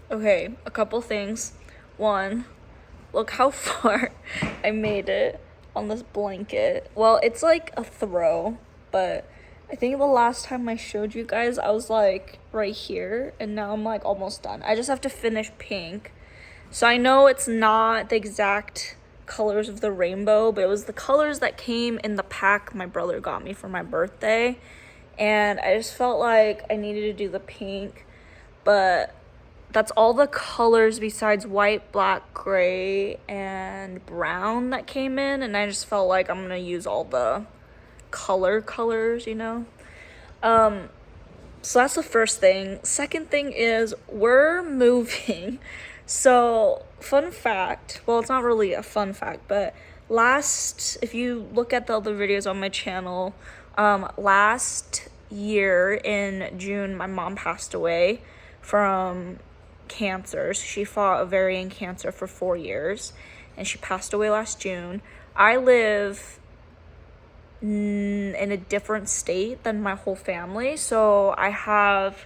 Okay, a couple things. One, look how far I made it on this blanket. Well, it's like a throw, but I think the last time I showed you guys, I was like right here, and now I'm like almost done. I just have to finish pink. So I know it's not the exact colors of the rainbow, but it was the colors that came in the pack my brother got me for my birthday. And I just felt like I needed to do the pink, but that's all the colors besides white, black, gray, and brown that came in, and I just felt like I'm gonna use all the colors, So that's the first thing. Second thing is we're moving. So, fun fact, well, it's not really a fun fact, but if you look at the other videos on my channel, last year in June, my mom passed away from cancer. She fought ovarian cancer for 4 years, and she passed away last June. I live in a different state than my whole family. So I have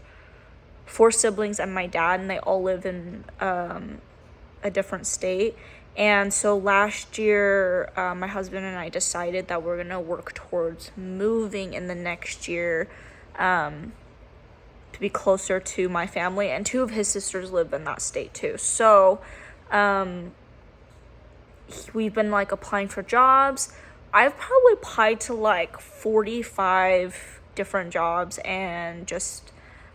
4 siblings and my dad, and they all live in a different state. And so last year, my husband and I decided that we're gonna work towards moving in the next year to be closer to my family. And 2 of his sisters live in that state too. So we've been like applying for jobs. I've probably applied to like 45 different jobs, and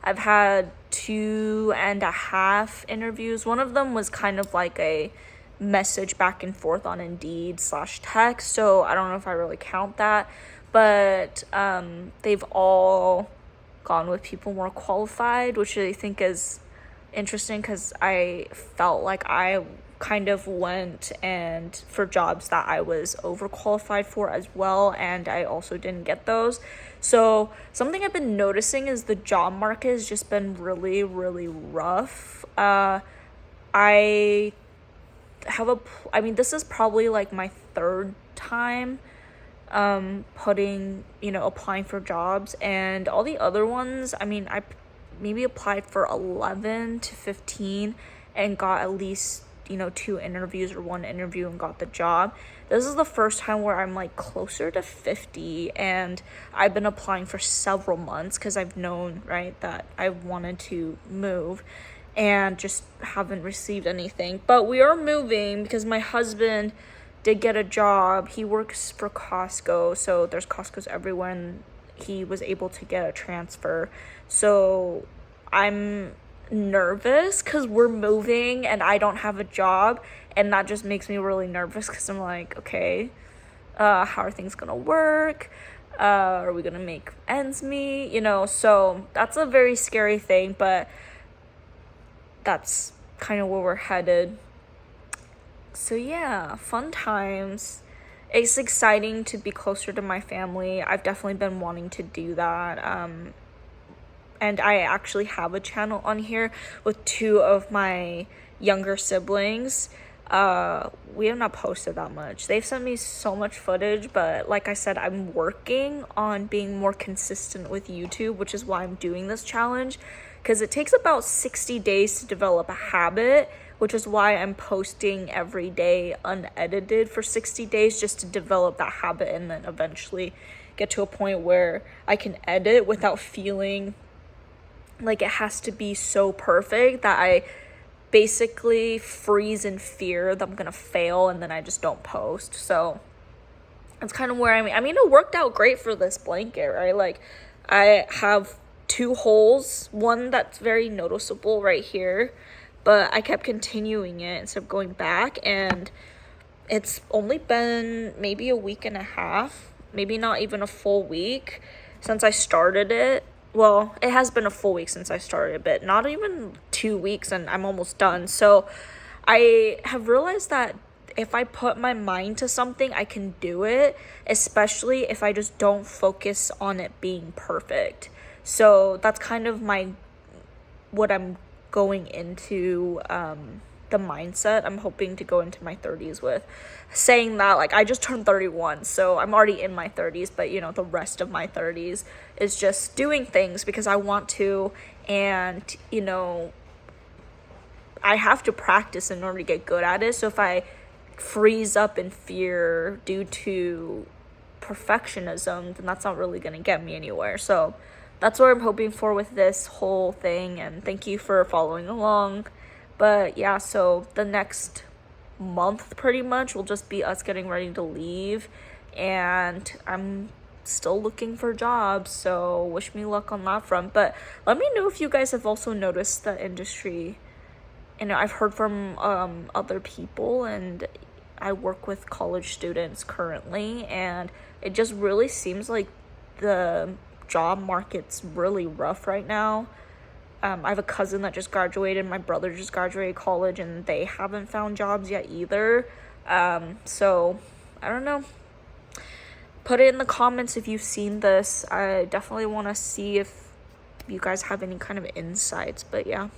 I've had 2.5 interviews. One of them was kind of like a message back and forth on Indeed/text, so I don't know if I really count that, but they've all gone with people more qualified, which I think is interesting because I felt like I kind of went and for jobs that I was overqualified for as well, and I also didn't get those. So something I've been noticing is the job market has just been really, really rough. I this is probably like my third time applying for jobs, and all the other ones, I maybe applied for 11 to 15 and got at least 2 interviews or 1 interview and got the job. This is the first time where I'm like closer to 50, and I've been applying for several months because I've known, right, that I wanted to move and just haven't received anything. But we are moving because my husband did get a job. He works for Costco, so there's Costco's everywhere, and he was able to get a transfer. So I'm nervous because we're moving and I don't have a job, and that just makes me really nervous because I'm like, okay, how are things gonna work? Are we gonna make ends meet? So that's a very scary thing, but that's kind of where we're headed. So yeah, fun times. It's exciting to be closer to my family. I've definitely been wanting to do that. And I actually have a channel on here with 2 of my younger siblings. We have not posted that much. They've sent me so much footage, but like I said, I'm working on being more consistent with YouTube, which is why I'm doing this challenge, because it takes about 60 days to develop a habit, which is why I'm posting every day unedited for 60 days just to develop that habit and then eventually get to a point where I can edit without feeling like it has to be so perfect that I basically freeze in fear that I'm gonna fail and then I just don't post. So that's kind of where it worked out great for this blanket, right? Like, I have 2 holes, one that's very noticeable right here, but I kept continuing it instead of going back, and it's only been maybe a week and a half, maybe not even a full week since I started it. Well, it has been a full week since I started, but not even 2 weeks, and I'm almost done. So I have realized that if I put my mind to something, I can do it, especially if I just don't focus on it being perfect. So that's kind of what I'm going into the mindset I'm hoping to go into my 30s with. Saying that, like, I just turned 31, so I'm already in my 30s, but the rest of my 30s is just doing things because I want to, and I have to practice in order to get good at it. So if I freeze up in fear due to perfectionism, then that's not really going to get me anywhere. So that's what I'm hoping for with this whole thing, and thank you for following along. But yeah, so the next month pretty much will just be us getting ready to leave, and I'm still looking for jobs, so wish me luck on that front. But let me know if you guys have also noticed the industry. And I've heard from other people, and I work with college students currently, and it just really seems like the job market's really rough right now. I have a cousin that just graduated, my brother just graduated college, and they haven't found jobs yet either. So I don't know. Put it in the comments if you've seen this. I definitely want to see if you guys have any kind of insights, but yeah.